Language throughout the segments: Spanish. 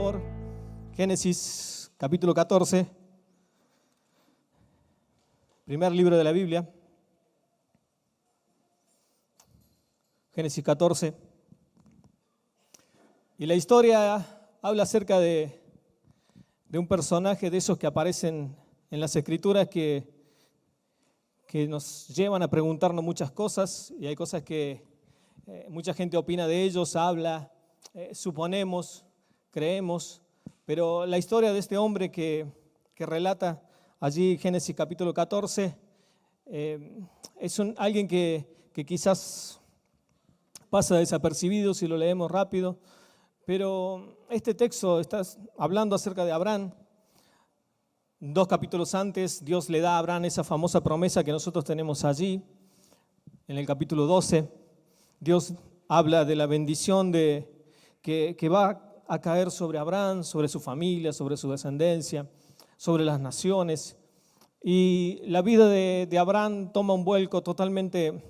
favor. Génesis capítulo 14, primer libro de la Biblia. Génesis 14. Y la historia habla acerca de un personaje de esos que aparecen en las Escrituras que nos llevan a preguntarnos muchas cosas, y hay cosas que mucha gente opina de ellos, habla, suponemos, creemos, pero la historia de este hombre que relata allí Génesis capítulo 14 es alguien que quizás pasa desapercibido si lo leemos rápido, pero este texto está hablando acerca de Abraham. 2 capítulos antes, Dios le da a Abraham esa famosa promesa que nosotros tenemos allí. En el capítulo 12, Dios habla de la bendición que va a caer sobre Abraham, sobre su familia, sobre su descendencia, sobre las naciones. Y la vida de Abraham toma un vuelco totalmente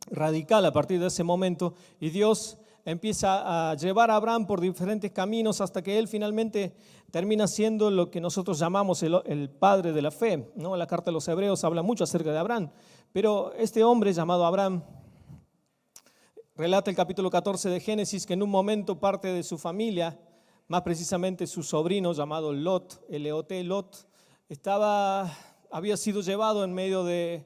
radical a partir de ese momento, y Dios empieza a llevar a Abraham por diferentes caminos hasta que él finalmente termina siendo lo que nosotros llamamos el padre de la fe, ¿no? La carta de los Hebreos habla mucho acerca de Abraham, pero este hombre llamado Abraham, relata el capítulo 14 de Génesis que en un momento parte de su familia, más precisamente su sobrino llamado Lot, L-O-T, Lot, había sido llevado en medio de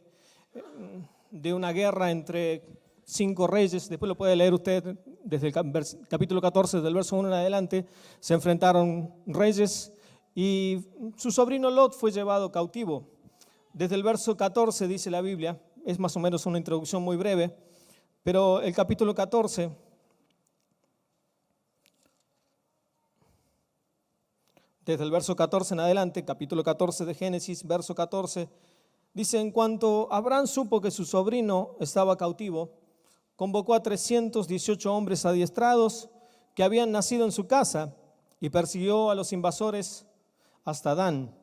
una guerra entre 5 reyes. Después lo puede leer usted desde el capítulo 14, del verso 1 en adelante. Se enfrentaron reyes y su sobrino Lot fue llevado cautivo. Desde el verso 14 dice la Biblia, es más o menos una introducción muy breve, pero el capítulo 14, desde el verso 14 en adelante, capítulo 14 de Génesis, verso 14, dice: en cuanto Abraham supo que su sobrino estaba cautivo, convocó a 318 hombres adiestrados que habían nacido en su casa y persiguió a los invasores hasta Dan.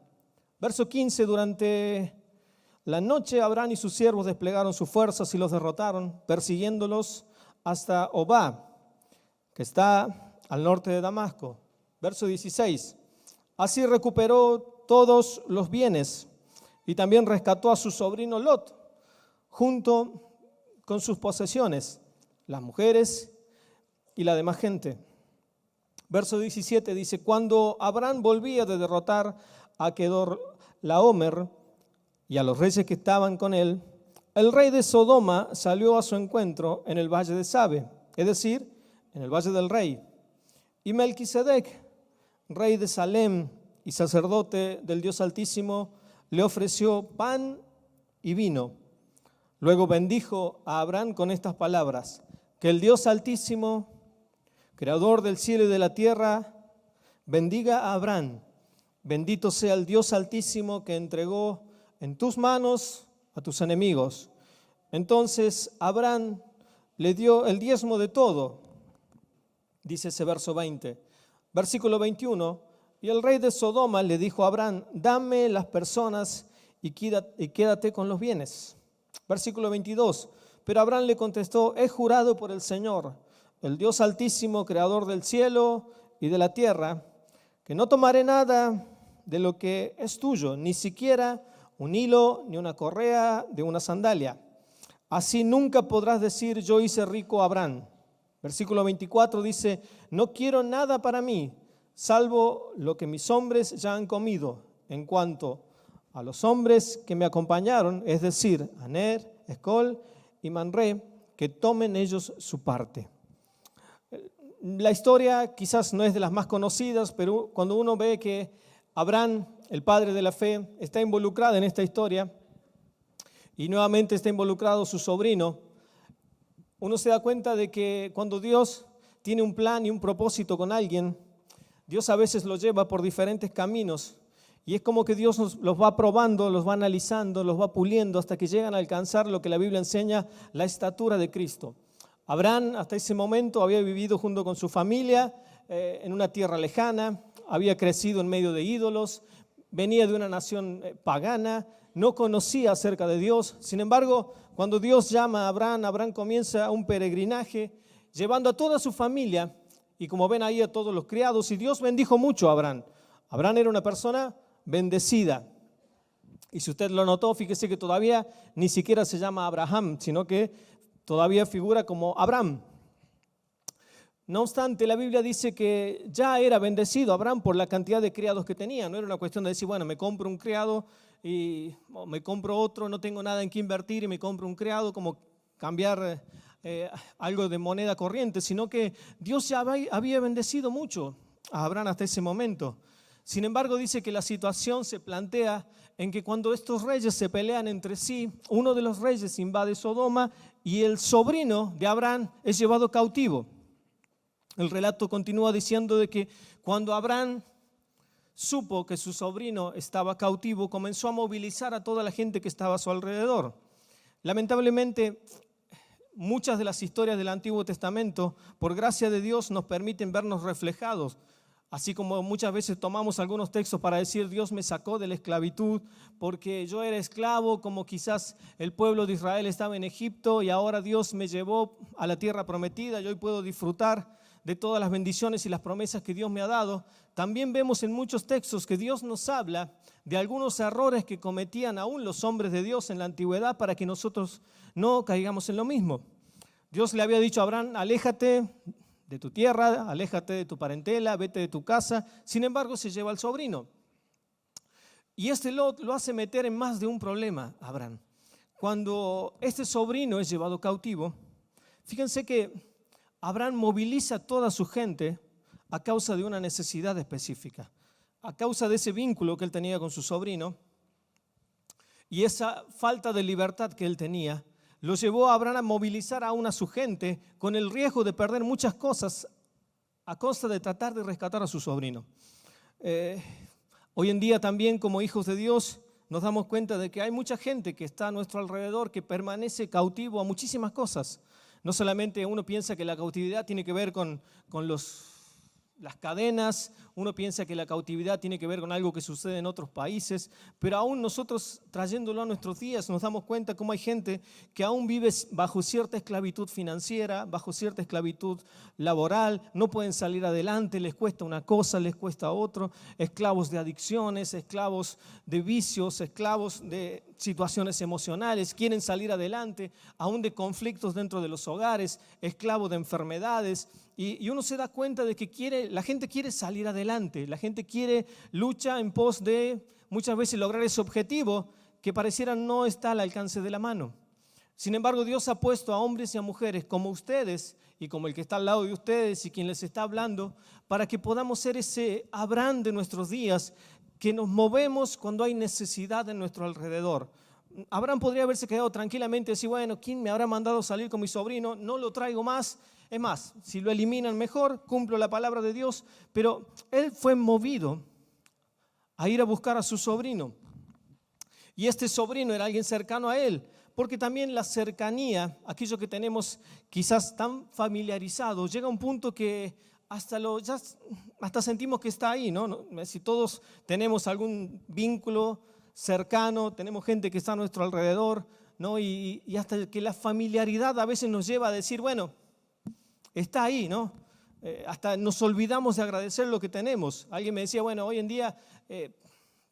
Verso 15, durante la noche Abraham y sus siervos desplegaron sus fuerzas y los derrotaron, persiguiéndolos hasta Obá, que está al norte de Damasco. Verso 16, así recuperó todos los bienes y también rescató a su sobrino Lot, junto con sus posesiones, las mujeres y la demás gente. Verso 17 dice: cuando Abraham volvía de derrotar a Kedorlaomer y a los reyes que estaban con él, el rey de Sodoma salió a su encuentro en el valle de Sabe, es decir, en el valle del rey. Y Melquisedec, rey de Salem y sacerdote del Dios Altísimo, le ofreció pan y vino. Luego bendijo a Abraham con estas palabras: que el Dios Altísimo, creador del cielo y de la tierra, bendiga a Abraham. Bendito sea el Dios Altísimo que entregó en tus manos a tus enemigos. Entonces Abraham le dio el diezmo de todo, dice ese verso 20. Versículo 21, y el rey de Sodoma le dijo a Abraham: dame las personas y quédate con los bienes. Versículo 22, pero Abraham le contestó: he jurado por el Señor, el Dios Altísimo, creador del cielo y de la tierra, que no tomaré nada de lo que es tuyo, ni siquiera un hilo ni una correa de una sandalia. Así nunca podrás decir: yo hice rico a Abraham. Versículo 24 dice: no quiero nada para mí, salvo lo que mis hombres ya han comido. En cuanto a los hombres que me acompañaron, es decir, Aner, Escol y Manré, que tomen ellos su parte. La historia quizás no es de las más conocidas, pero cuando uno ve que Abraham, el padre de la fe, está involucrado en esta historia y nuevamente está involucrado su sobrino, uno se da cuenta de que cuando Dios tiene un plan y un propósito con alguien, Dios a veces lo lleva por diferentes caminos. Y es como que Dios los va probando, los va analizando, los va puliendo hasta que llegan a alcanzar lo que la Biblia enseña, la estatura de Cristo. Abraham hasta ese momento había vivido junto con su familia en una tierra lejana, había crecido en medio de ídolos, venía de una nación pagana, no conocía acerca de Dios. Sin embargo, cuando Dios llama a Abraham, Abraham comienza un peregrinaje llevando a toda su familia y como ven ahí a todos los criados, y Dios bendijo mucho a Abraham. Abraham era una persona bendecida. Y si usted lo notó, fíjese que todavía ni siquiera se llama Abraham, sino que todavía figura como Abraham. No obstante, la Biblia dice que ya era bendecido Abraham por la cantidad de criados que tenía. No era una cuestión de decir, bueno, me compro un criado y me compro otro, no tengo nada en qué invertir y me compro un criado, como cambiar algo de moneda corriente, sino que Dios ya había bendecido mucho a Abraham hasta ese momento. Sin embargo, dice que la situación se plantea en que cuando estos reyes se pelean entre sí, uno de los reyes invade Sodoma y el sobrino de Abraham es llevado cautivo. El relato continúa diciendo de que cuando Abraham supo que su sobrino estaba cautivo, comenzó a movilizar a toda la gente que estaba a su alrededor. Lamentablemente, muchas de las historias del Antiguo Testamento, por gracia de Dios, nos permiten vernos reflejados. Así como muchas veces tomamos algunos textos para decir Dios me sacó de la esclavitud porque yo era esclavo, como quizás el pueblo de Israel estaba en Egipto y ahora Dios me llevó a la tierra prometida y hoy puedo disfrutar de todas las bendiciones y las promesas que Dios me ha dado. También vemos en muchos textos que Dios nos habla de algunos errores que cometían aún los hombres de Dios en la antigüedad para que nosotros no caigamos en lo mismo. Dios le había dicho a Abraham, aléjate de tu tierra, aléjate de tu parentela, vete de tu casa. Sin embargo, se lleva al sobrino. Y este lo hace meter en más de un problema, Abraham. Cuando este sobrino es llevado cautivo, fíjense que Abraham moviliza a toda su gente a causa de una necesidad específica, a causa de ese vínculo que él tenía con su sobrino y esa falta de libertad que él tenía. Lo llevó a Abraham a movilizar aún a su gente con el riesgo de perder muchas cosas a costa de tratar de rescatar a su sobrino. Hoy en día también como hijos de Dios nos damos cuenta de que hay mucha gente que está a nuestro alrededor que permanece cautivo a muchísimas cosas. No solamente uno piensa que la cautividad tiene que ver con las cadenas, uno piensa que la cautividad tiene que ver con algo que sucede en otros países, pero aún nosotros trayéndolo a nuestros días nos damos cuenta cómo hay gente que aún vive bajo cierta esclavitud financiera, bajo cierta esclavitud laboral, no pueden salir adelante, les cuesta una cosa, les cuesta otro, esclavos de adicciones, esclavos de vicios, esclavos de situaciones emocionales, quieren salir adelante, aún de conflictos dentro de los hogares, esclavos de enfermedades. Y uno se da cuenta de que la gente quiere salir adelante, la gente lucha en pos de muchas veces lograr ese objetivo que pareciera no está al alcance de la mano. Sin embargo, Dios ha puesto a hombres y a mujeres como ustedes y como el que está al lado de ustedes y quien les está hablando, para que podamos ser ese Abraham de nuestros días, que nos movemos cuando hay necesidad en nuestro alrededor. Abraham podría haberse quedado tranquilamente y decir, bueno, ¿quién me habrá mandado salir con mi sobrino? No lo traigo más. Es más, si lo eliminan mejor, cumplo la palabra de Dios. Pero él fue movido a ir a buscar a su sobrino. Y este sobrino era alguien cercano a él, porque también la cercanía, aquello que tenemos quizás tan familiarizado, llega a un punto que hasta sentimos que está ahí, ¿no? Si todos tenemos algún vínculo cercano, tenemos gente que está a nuestro alrededor, ¿no? Y hasta que la familiaridad a veces nos lleva a decir, bueno, está ahí, ¿no? Hasta nos olvidamos de agradecer lo que tenemos. Alguien me decía, bueno, hoy en día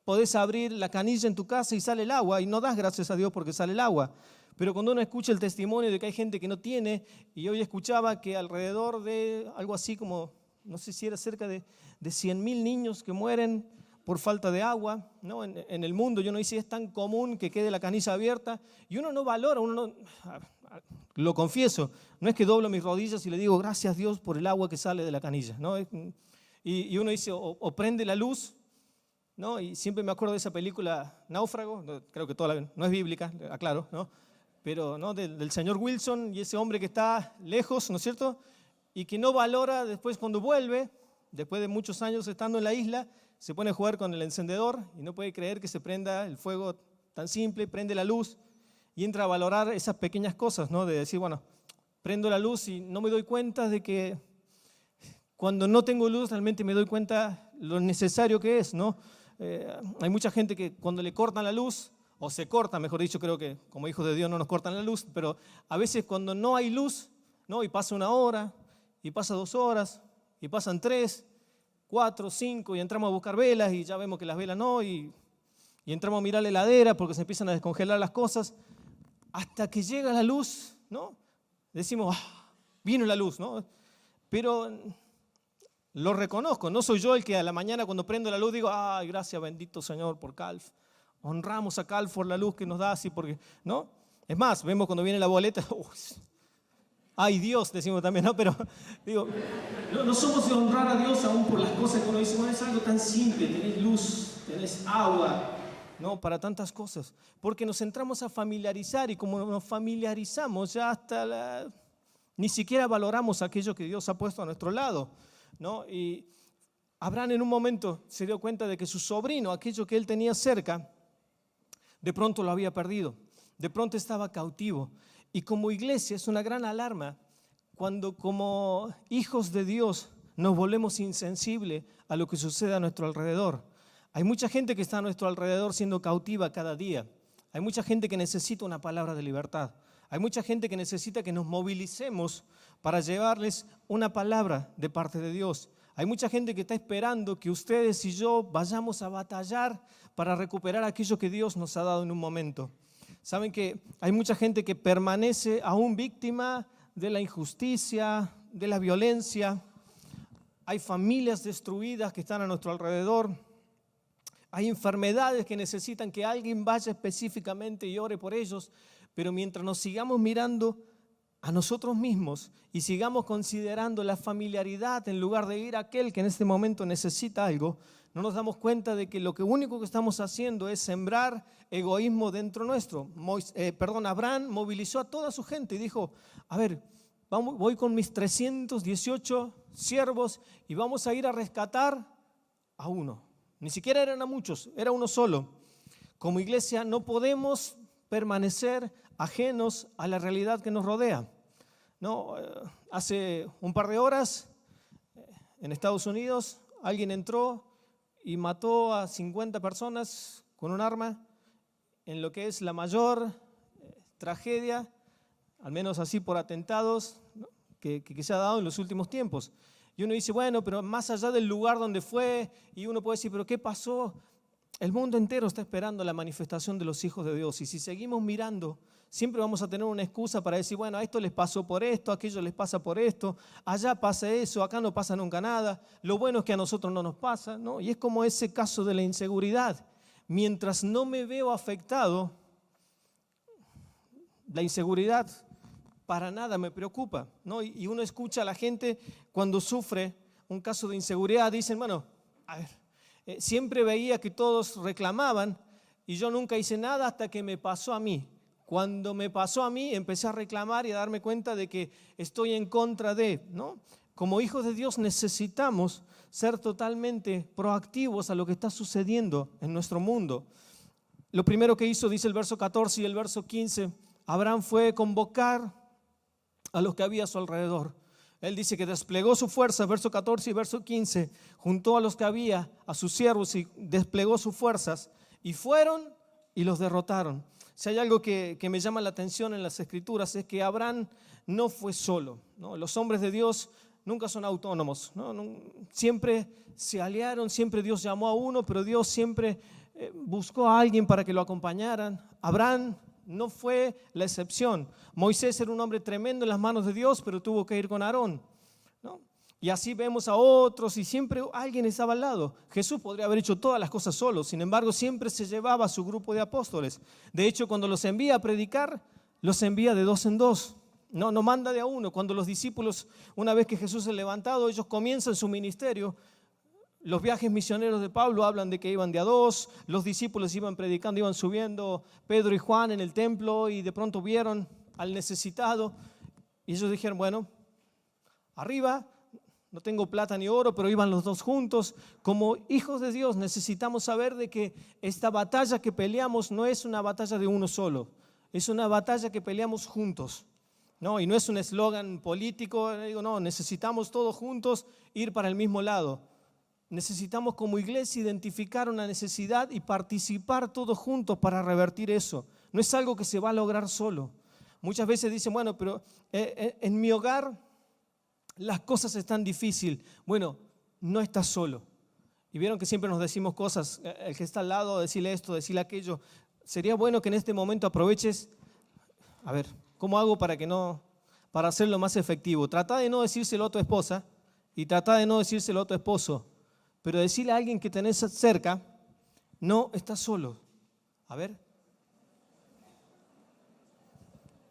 podés abrir la canilla en tu casa y sale el agua y no das gracias a Dios porque sale el agua. Pero cuando uno escucha el testimonio de que hay gente que no tiene, y hoy escuchaba que alrededor de algo así como, no sé si era cerca de 100.000 niños que mueren por falta de agua, ¿no? En el mundo, yo no sé si es tan común que quede la canilla abierta y uno no valora, lo confieso, no es que doblo mis rodillas y le digo gracias Dios por el agua que sale de la canilla, ¿no? Y uno dice, o prende la luz, ¿no? Y siempre me acuerdo de esa película Náufrago, creo que no es bíblica, aclaro, ¿no? Pero ¿no? Del señor Wilson y ese hombre que está lejos, ¿no es cierto? Y que no valora después cuando vuelve, después de muchos años estando en la isla, se pone a jugar con el encendedor y no puede creer que se prenda el fuego tan simple, prende la luz y entra a valorar esas pequeñas cosas, ¿no? De decir, bueno, prendo la luz y no me doy cuenta de que cuando no tengo luz realmente me doy cuenta lo necesario que es, ¿no? Hay mucha gente que cuando le cortan la luz, o se corta, mejor dicho, creo que como hijos de Dios no nos cortan la luz, pero a veces cuando no hay luz, ¿no? Y pasa 1 hora, y pasa 2 horas, Y pasan 3, 4, 5 y entramos a buscar velas y ya vemos que las velas no, y entramos a mirar la heladera porque se empiezan a descongelar las cosas, hasta que llega la luz, ¿no? Decimos, vino la luz, ¿no? Pero lo reconozco, no soy yo el que a la mañana cuando prendo la luz digo, ay, gracias bendito Señor por Calf. Honramos a Calf por la luz que nos da así, porque, ¿no? Es más, vemos cuando viene la boleta, ay Dios, decimos también, ¿no? Pero digo, no somos de honrar a Dios aún por las cosas que uno dice, bueno, es algo tan simple, tenés luz, tenés agua, ¿no? Para tantas cosas. Porque nos entramos a familiarizar y como nos familiarizamos ya hasta ni siquiera valoramos aquello que Dios ha puesto a nuestro lado, ¿no? Y Abraham en un momento se dio cuenta de que su sobrino, aquello que él tenía cerca, de pronto lo había perdido, de pronto estaba cautivo. Y como iglesia es una gran alarma cuando como hijos de Dios nos volvemos insensibles a lo que sucede a nuestro alrededor. Hay mucha gente que está a nuestro alrededor siendo cautiva cada día. Hay mucha gente que necesita una palabra de libertad. Hay mucha gente que necesita que nos movilicemos para llevarles una palabra de parte de Dios. Hay mucha gente que está esperando que ustedes y yo vayamos a batallar para recuperar aquello que Dios nos ha dado en un momento. Saben que hay mucha gente que permanece aún víctima de la injusticia, de la violencia. Hay familias destruidas que están a nuestro alrededor. Hay enfermedades que necesitan que alguien vaya específicamente y ore por ellos. Pero mientras nos sigamos mirando a nosotros mismos y sigamos considerando la familiaridad en lugar de ir a aquel que en este momento necesita algo, no nos damos cuenta de que lo único que estamos haciendo es sembrar egoísmo dentro nuestro. Abraham movilizó a toda su gente y dijo, a ver, voy con mis 318 siervos y vamos a ir a rescatar a uno. Ni siquiera eran a muchos, era uno solo. Como iglesia no podemos permanecer ajenos a la realidad que nos rodea. ¿No? Hace un par de horas en Estados Unidos alguien entró y mató a 50 personas con un arma en lo que es la mayor tragedia, al menos así por atentados, ¿no? que se ha dado en los últimos tiempos. Y uno dice, bueno, pero más allá del lugar donde fue, y uno puede decir, pero ¿qué pasó? El mundo entero está esperando la manifestación de los hijos de Dios. Y si seguimos mirando, siempre vamos a tener una excusa para decir, bueno, a esto les pasó por esto, a aquello les pasa por esto, allá pasa eso, acá no pasa nunca nada. Lo bueno es que a nosotros no nos pasa, ¿no? Y es como ese caso de la inseguridad. Mientras no me veo afectado, la inseguridad para nada me preocupa, ¿no? Y uno escucha a la gente cuando sufre un caso de inseguridad, dicen, bueno, a ver, siempre veía que todos reclamaban y yo nunca hice nada hasta que me pasó a mí. Cuando me pasó a mí empecé a reclamar y a darme cuenta de que estoy en contra de, ¿no? Como hijos de Dios necesitamos ser totalmente proactivos a lo que está sucediendo en nuestro mundo. Lo primero que hizo, dice el verso 14 y el verso 15, Abraham fue convocar a los que había a su alrededor. Él dice que desplegó su fuerza, verso 14 y verso 15, juntó a los que había, a sus siervos y desplegó sus fuerzas y fueron y los derrotaron. Si hay algo que me llama la atención en las Escrituras es que Abraham no fue solo, ¿no? Los hombres de Dios nunca son autónomos, ¿no? Siempre se aliaron, siempre Dios llamó a uno, pero Dios siempre buscó a alguien para que lo acompañaran. Abraham no fue la excepción. Moisés era un hombre tremendo en las manos de Dios, pero tuvo que ir con Aarón, ¿no? Y así vemos a otros y siempre alguien estaba al lado. Jesús podría haber hecho todas las cosas solo, sin embargo siempre se llevaba a su grupo de apóstoles. De hecho, cuando los envía a predicar, los envía de dos en dos. No manda de a uno. Cuando los discípulos, una vez que Jesús se ha levantado, ellos comienzan su ministerio. Los viajes misioneros de Pablo hablan de que iban de a dos, los discípulos iban predicando, iban subiendo Pedro y Juan en el templo y de pronto vieron al necesitado y ellos dijeron, bueno, arriba, no tengo plata ni oro, pero iban los dos juntos. Como hijos de Dios necesitamos saber de que esta batalla que peleamos no es una batalla de uno solo, es una batalla que peleamos juntos. No, y no es un eslogan político, digo, no, necesitamos todos juntos ir para el mismo lado. Necesitamos como iglesia identificar una necesidad y participar todos juntos para revertir eso. No es algo que se va a lograr solo. Muchas veces dicen, bueno, pero en mi hogar las cosas están difíciles. Bueno, no estás solo. Y vieron que siempre nos decimos cosas, el que está al lado, decirle esto, decirle aquello. Sería bueno que en este momento aproveches, a ver, ¿cómo hago para hacerlo más efectivo? Trata de no decírselo a tu esposa y trata de no decírselo a tu esposo, pero decirle a alguien que tenés cerca, no estás solo. A ver.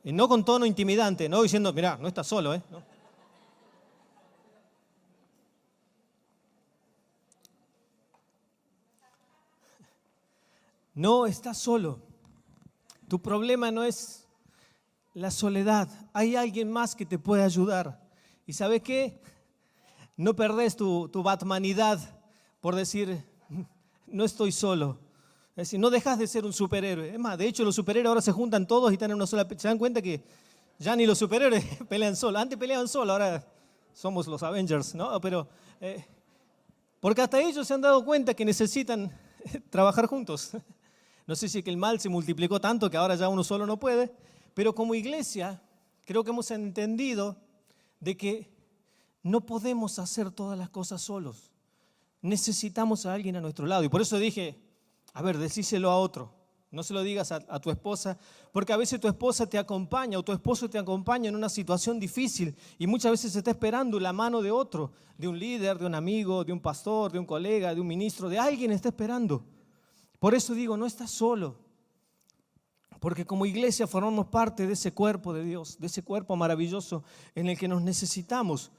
Y no con tono intimidante, no diciendo, mirá, no estás solo, ¿no? No estás solo. Tu problema no es la soledad. Hay alguien más que te puede ayudar. ¿Y sabes qué? No perdés tu batmanidad por decir, no estoy solo. Es decir, no dejas de ser un superhéroe. Es más, de hecho los superhéroes ahora se juntan todos y están en una sola. ¿Se dan cuenta que ya ni los superhéroes pelean solos? Antes peleaban solos, ahora somos los Avengers, ¿no? Pero, porque hasta ellos se han dado cuenta que necesitan trabajar juntos. No sé si es que el mal se multiplicó tanto que ahora ya uno solo no puede, pero como iglesia creo que hemos entendido de que no podemos hacer todas las cosas solos. Necesitamos a alguien a nuestro lado. Y por eso dije, a ver, decíselo a otro. No se lo digas a tu esposa, porque a veces tu esposa te acompaña o tu esposo te acompaña en una situación difícil y muchas veces se está esperando la mano de otro, de un líder, de un amigo, de un pastor, de un colega, de un ministro, de alguien está esperando. Por eso digo, no estás solo, porque como iglesia formamos parte de ese cuerpo de Dios, de ese cuerpo maravilloso en el que nos necesitamos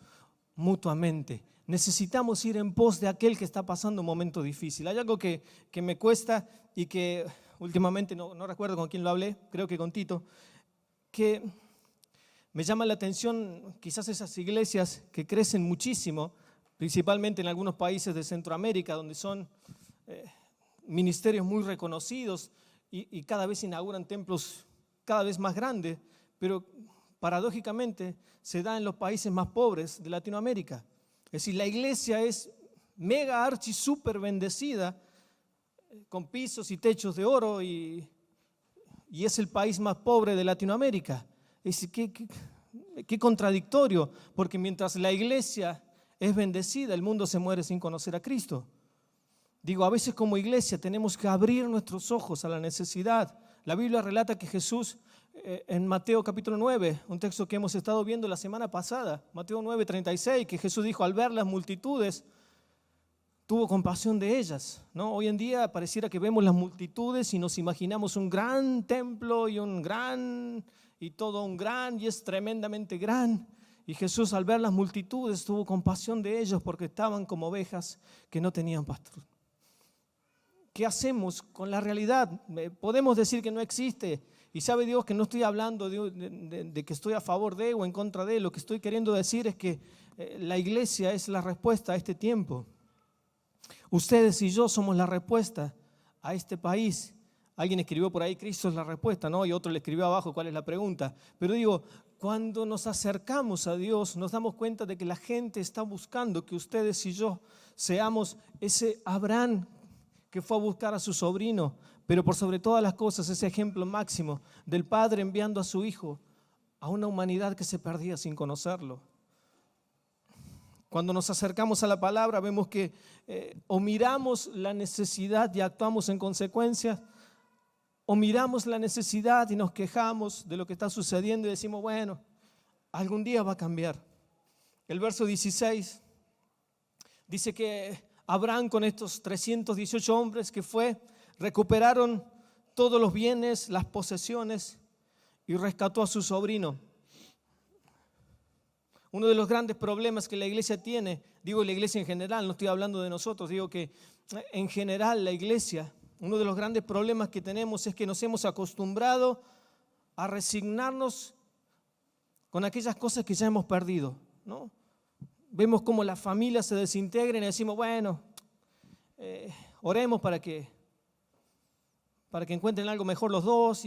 mutuamente. Necesitamos ir en pos de aquel que está pasando un momento difícil. Hay algo que me cuesta y que últimamente no recuerdo con quién lo hablé, creo que con Tito, que me llama la atención quizás esas iglesias que crecen muchísimo, principalmente en algunos países de Centroamérica, donde son ministerios muy reconocidos y cada vez inauguran templos cada vez más grandes, pero paradójicamente se da en los países más pobres de Latinoamérica. Es decir, la iglesia es mega archi súper bendecida, con pisos y techos de oro y es el país más pobre de Latinoamérica. Es decir, qué contradictorio, porque mientras la iglesia es bendecida, el mundo se muere sin conocer a Cristo. Digo, a veces como iglesia tenemos que abrir nuestros ojos a la necesidad. La Biblia relata que Jesús, en Mateo capítulo 9, un texto que hemos estado viendo la semana pasada, Mateo 9:36, que Jesús dijo, al ver las multitudes, tuvo compasión de ellas, ¿no? Hoy en día pareciera que vemos las multitudes y nos imaginamos un gran templo y todo un gran, y es tremendamente gran. Y Jesús al ver las multitudes tuvo compasión de ellos porque estaban como ovejas que no tenían pastor. ¿Qué hacemos con la realidad? Podemos decir que no existe y sabe Dios que no estoy hablando de que estoy a favor de o en contra de. Lo que estoy queriendo decir es que la iglesia es la respuesta a este tiempo. Ustedes y yo somos la respuesta a este país. Alguien escribió por ahí, Cristo es la respuesta, ¿no? Y otro le escribió abajo, ¿cuál es la pregunta? Pero digo, cuando nos acercamos a Dios, nos damos cuenta de que la gente está buscando que ustedes y yo seamos ese Abraham que fue a buscar a su sobrino, pero por sobre todas las cosas, ese ejemplo máximo del Padre enviando a su Hijo a una humanidad que se perdía sin conocerlo. Cuando nos acercamos a la palabra, vemos que o miramos la necesidad y actuamos en consecuencia, o miramos la necesidad y nos quejamos de lo que está sucediendo y decimos, bueno, algún día va a cambiar. El verso 16 dice que Abraham con estos 318 hombres que recuperaron todos los bienes, las posesiones y rescató a su sobrino. Uno de los grandes problemas que la iglesia tiene, digo la iglesia en general, no estoy hablando de nosotros, digo que en general la iglesia, uno de los grandes problemas que tenemos es que nos hemos acostumbrado a resignarnos con aquellas cosas que ya hemos perdido, ¿no? Vemos cómo las familias se desintegran y decimos, bueno, oremos para que encuentren algo mejor los dos,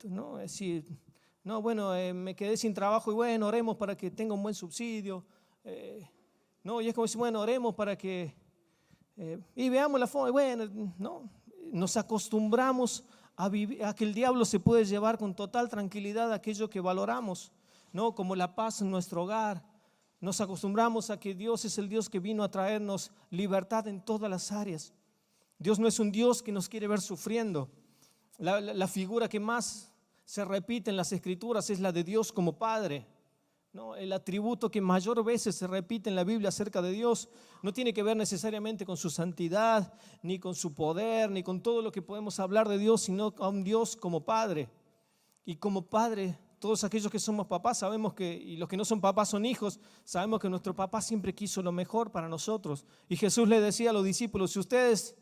¿no? Es decir, no, bueno, me quedé sin trabajo y bueno, oremos para que tenga un buen subsidio. No, y es como decir, bueno, oremos para que, y veamos la forma, bueno, no, nos acostumbramos a que el diablo se puede llevar con total tranquilidad aquello que valoramos, ¿no? Como la paz en nuestro hogar, Nos acostumbramos a que Dios es el Dios que vino a traernos libertad en todas las áreas. Dios no es un Dios que nos quiere ver sufriendo. La figura que más se repite en las Escrituras es la de Dios como Padre, ¿no? El atributo que mayor veces se repite en la Biblia acerca de Dios no tiene que ver necesariamente con su santidad, ni con su poder, ni con todo lo que podemos hablar de Dios, sino a un Dios como Padre. Y como Padre, todos aquellos que somos papás sabemos que, y los que no son papás son hijos, sabemos que nuestro papá siempre quiso lo mejor para nosotros. Y Jesús le decía a los discípulos: si ustedes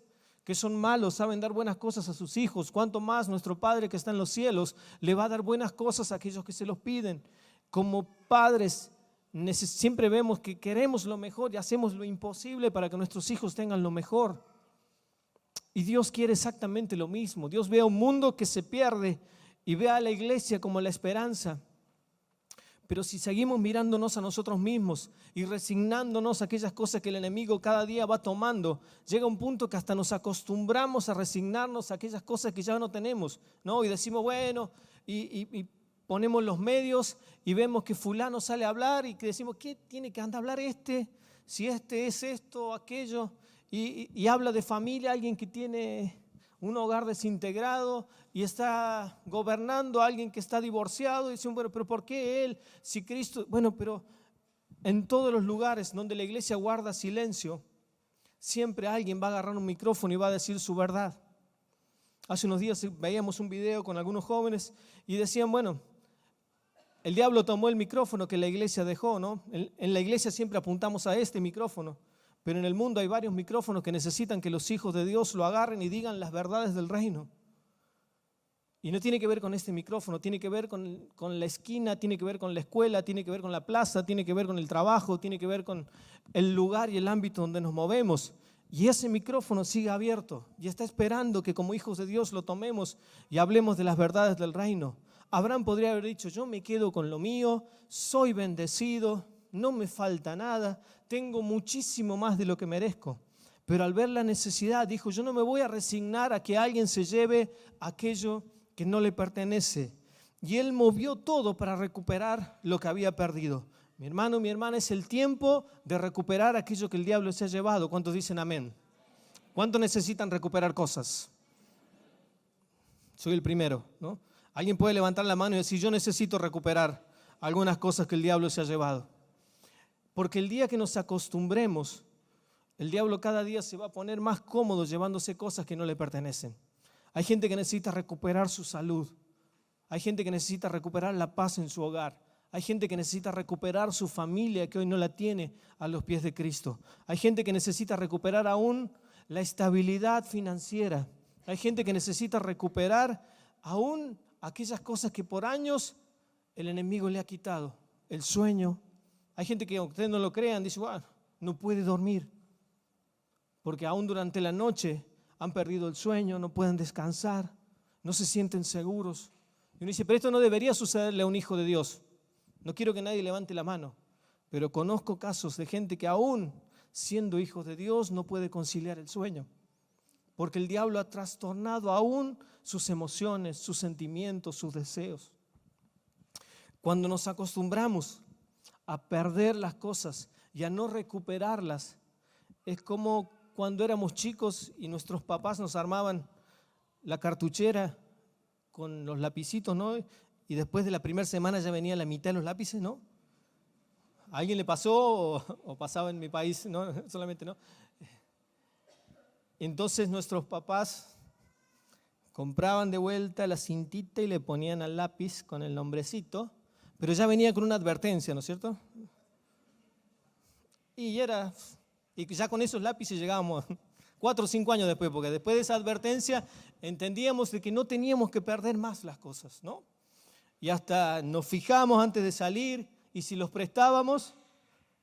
que son malos saben dar buenas cosas a sus hijos, cuánto más nuestro Padre que está en los cielos le va a dar buenas cosas a aquellos que se los piden. Como padres siempre vemos que queremos lo mejor y hacemos lo imposible para que nuestros hijos tengan lo mejor. Y Dios quiere exactamente lo mismo. Dios ve a un mundo que se pierde y ve a la iglesia como la esperanza. Pero si seguimos mirándonos a nosotros mismos y resignándonos a aquellas cosas que el enemigo cada día va tomando, llega un punto que hasta nos acostumbramos a resignarnos a aquellas cosas que ya no tenemos, ¿no? Y decimos, bueno, y ponemos los medios y vemos que fulano sale a hablar y que decimos, ¿qué tiene que andar a hablar este? Si este es esto o aquello, y habla de familia, alguien que tiene un hogar desintegrado y está gobernando a alguien que está divorciado, y dicen, bueno, pero ¿por qué él? Si Cristo, bueno, pero en todos los lugares donde la iglesia guarda silencio, siempre alguien va a agarrar un micrófono y va a decir su verdad. Hace unos días veíamos un video con algunos jóvenes y decían, bueno, el diablo tomó el micrófono que la iglesia dejó, ¿no? En la iglesia siempre apuntamos a este micrófono, pero en el mundo hay varios micrófonos que necesitan que los hijos de Dios lo agarren y digan las verdades del reino. Y no tiene que ver con este micrófono, tiene que ver con la esquina, tiene que ver con la escuela, tiene que ver con la plaza, tiene que ver con el trabajo, tiene que ver con el lugar y el ámbito donde nos movemos. Y ese micrófono sigue abierto y está esperando que como hijos de Dios lo tomemos y hablemos de las verdades del reino. Abraham podría haber dicho, yo me quedo con lo mío, soy bendecido, no me falta nada, tengo muchísimo más de lo que merezco. Pero al ver la necesidad dijo, yo no me voy a resignar a que alguien se lleve aquello que no le pertenece. Y él movió todo para recuperar lo que había perdido. Mi hermano, mi hermana, es el tiempo de recuperar aquello que el diablo se ha llevado. ¿Cuántos dicen amén? ¿Cuántos necesitan recuperar cosas? Soy el primero, ¿no? Alguien puede levantar la mano y decir, yo necesito recuperar algunas cosas que el diablo se ha llevado. Porque el día que nos acostumbremos, el diablo cada día se va a poner más cómodo llevándose cosas que no le pertenecen. Hay gente que necesita recuperar su salud. Hay gente que necesita recuperar la paz en su hogar. Hay gente que necesita recuperar su familia que hoy no la tiene a los pies de Cristo. Hay gente que necesita recuperar aún la estabilidad financiera. Hay gente que necesita recuperar aún aquellas cosas que por años el enemigo le ha quitado. El sueño. Hay gente que, aunque ustedes no lo crean, dice, bueno, no puede dormir. Porque aún durante la noche han perdido el sueño, no pueden descansar, no se sienten seguros. Y uno dice, pero esto no debería sucederle a un hijo de Dios. No quiero que nadie levante la mano, pero conozco casos de gente que aún siendo hijos de Dios no puede conciliar el sueño. Porque el diablo ha trastornado aún sus emociones, sus sentimientos, sus deseos. Cuando nos acostumbramos a perder las cosas y a no recuperarlas, es como cuando éramos chicos y nuestros papás nos armaban la cartuchera con los lapicitos, ¿no? Y después de la primera semana ya venía la mitad de los lápices, ¿no? ¿A alguien le pasó o pasaba en mi país? No, solamente no. Entonces nuestros papás compraban de vuelta la cintita y le ponían al lápiz con el nombrecito, pero ya venía con una advertencia, ¿no es cierto? Y ya con esos lápices llegábamos 4 o 5 años después, porque después de esa advertencia entendíamos de que no teníamos que perder más las cosas, ¿no? Y hasta nos fijamos antes de salir y si los prestábamos,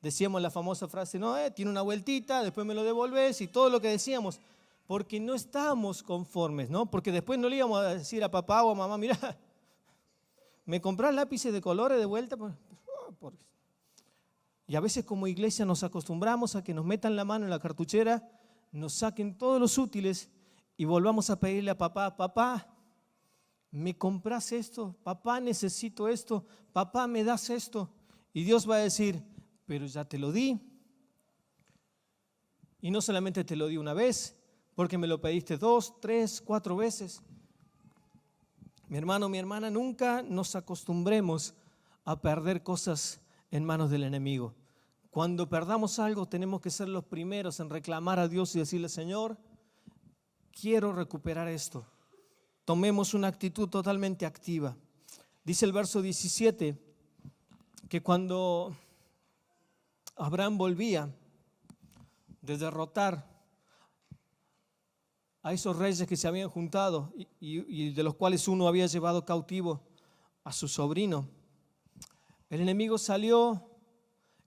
decíamos la famosa frase, no, tiene una vueltita, después me lo devolves y todo lo que decíamos, porque no estábamos conformes, ¿no? Porque después no le íbamos a decir a papá o a mamá, mira, ¿me comprás lápices de colores de vuelta? Y a veces como iglesia nos acostumbramos a que nos metan la mano en la cartuchera, nos saquen todos los útiles y volvamos a pedirle a papá, papá, ¿me compras esto? Papá, necesito esto. Papá, ¿me das esto? Y Dios va a decir, pero ya te lo di. Y no solamente te lo di una vez, porque me lo pediste 2, 3, 4 veces. Mi hermano, mi hermana, nunca nos acostumbremos a perder cosas en manos del enemigo. Cuando perdamos algo, tenemos que ser los primeros en reclamar a Dios y decirle: Señor, quiero recuperar esto. Tomemos una actitud totalmente activa. Dice el verso 17 que cuando Abraham volvía de derrotar a esos reyes que se habían juntado y de los cuales uno había llevado cautivo a su sobrino, el enemigo salió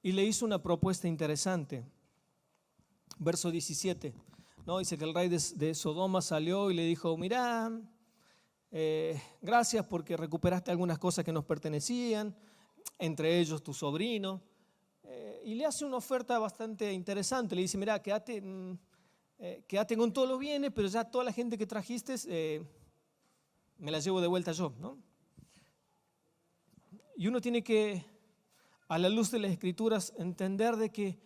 y le hizo una propuesta interesante. Verso 17, ¿no? Dice que el rey de Sodoma salió y le dijo: mira, gracias porque recuperaste algunas cosas que nos pertenecían, entre ellos tu sobrino. Y le hace una oferta bastante interesante. Le dice: mira, quédate con todos los bienes, pero ya toda la gente que trajiste me la llevo de vuelta yo, ¿no? Y uno tiene que, a la luz de las Escrituras, entender de que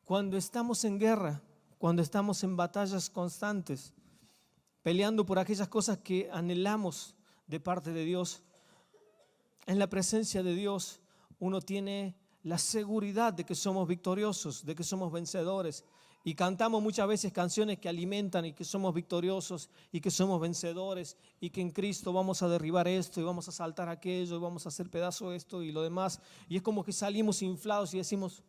cuando estamos en guerra, cuando estamos en batallas constantes, peleando por aquellas cosas que anhelamos de parte de Dios, en la presencia de Dios uno tiene la seguridad de que somos victoriosos, de que somos vencedores. Y cantamos muchas veces canciones que alimentan y que somos victoriosos y que somos vencedores y que en Cristo vamos a derribar esto y vamos a saltar aquello y vamos a hacer pedazo esto y lo demás. Y es como que salimos inflados y decimos: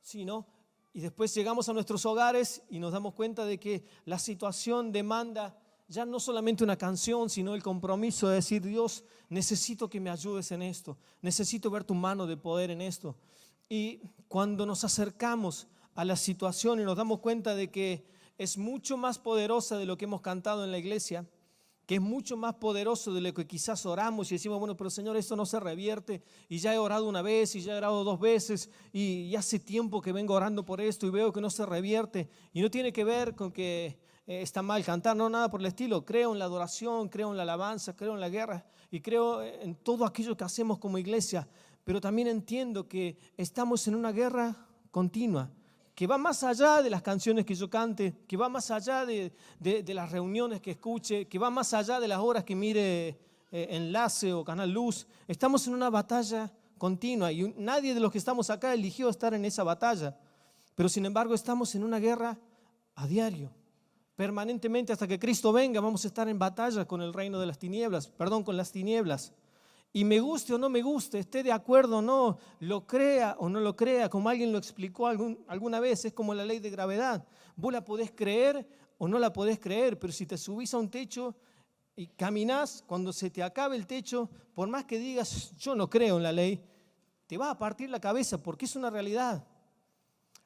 sí, ¿no? Y después llegamos a nuestros hogares y nos damos cuenta de que la situación demanda ya no solamente una canción, sino el compromiso de decir: Dios, necesito que me ayudes en esto, necesito ver tu mano de poder en esto. Y cuando nos acercamos a la situación y nos damos cuenta de que es mucho más poderosa de lo que hemos cantado en la iglesia, que es mucho más poderoso de lo que quizás oramos y decimos: bueno, pero Señor, esto no se revierte, y ya he orado una vez y ya he orado 2 veces y hace tiempo que vengo orando por esto y veo que no se revierte. Y no tiene que ver con que está mal cantar, no, nada por el estilo. Creo en la adoración, creo en la alabanza, creo en la guerra y creo en todo aquello que hacemos como iglesia, pero también entiendo que estamos en una guerra continua, que va más allá de las canciones que yo cante, que va más allá de las reuniones que escuche, que va más allá de las horas que mire Enlace o Canal Luz. Estamos en una batalla continua y nadie de los que estamos acá eligió estar en esa batalla, pero sin embargo estamos en una guerra a diario, permanentemente. Hasta que Cristo venga vamos a estar en batalla con el reino de las tinieblas, con las tinieblas. Y me guste o no me guste, esté de acuerdo o no, lo crea o no lo crea, como alguien lo explicó alguna vez, es como la ley de gravedad. Vos la podés creer o no la podés creer, pero si te subís a un techo y caminás, cuando se te acabe el techo, por más que digas yo no creo en la ley, te va a partir la cabeza porque es una realidad.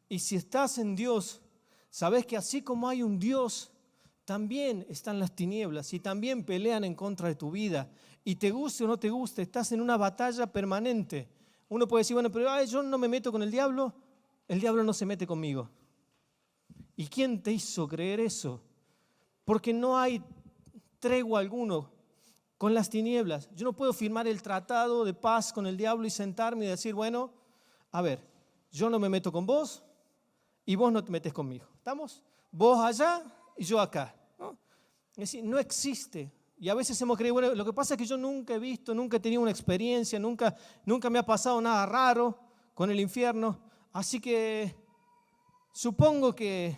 Y si estás en Dios, sabés que así como hay un Dios, también están las tinieblas y también pelean en contra de tu vida. Y te guste o no te guste, estás en una batalla permanente. Uno puede decir: bueno, pero yo no me meto con el diablo no se mete conmigo. ¿Y quién te hizo creer eso? Porque no hay tregua alguno con las tinieblas. Yo no puedo firmar el tratado de paz con el diablo y sentarme y decir: bueno, a ver, yo no me meto con vos y vos no te metes conmigo. ¿Estamos? Vos allá y yo acá, ¿no? Es decir, no existe. Y a veces hemos creído: bueno, lo que pasa es que yo nunca he visto, nunca he tenido una experiencia, nunca me ha pasado nada raro con el infierno, así que supongo que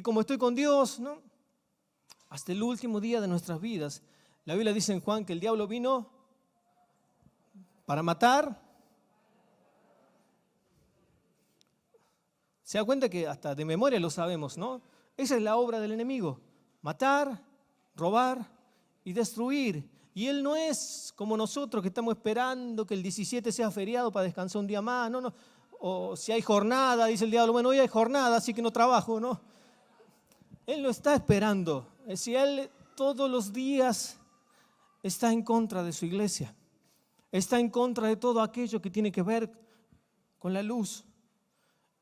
como estoy con Dios, ¿no? Hasta el último día de nuestras vidas. La Biblia dice en Juan que el diablo vino para matar. Se da cuenta que hasta de memoria lo sabemos, ¿no? Esa es la obra del enemigo: matar, robar y destruir. Y él no es como nosotros, que estamos esperando que el 17 sea feriado para descansar un día más. No. O si hay jornada, dice el diablo: bueno, hoy hay jornada, así que no trabajo, ¿no? Él no está esperando. Es decir, él todos los días está en contra de su iglesia. Está en contra de todo aquello que tiene que ver con la luz.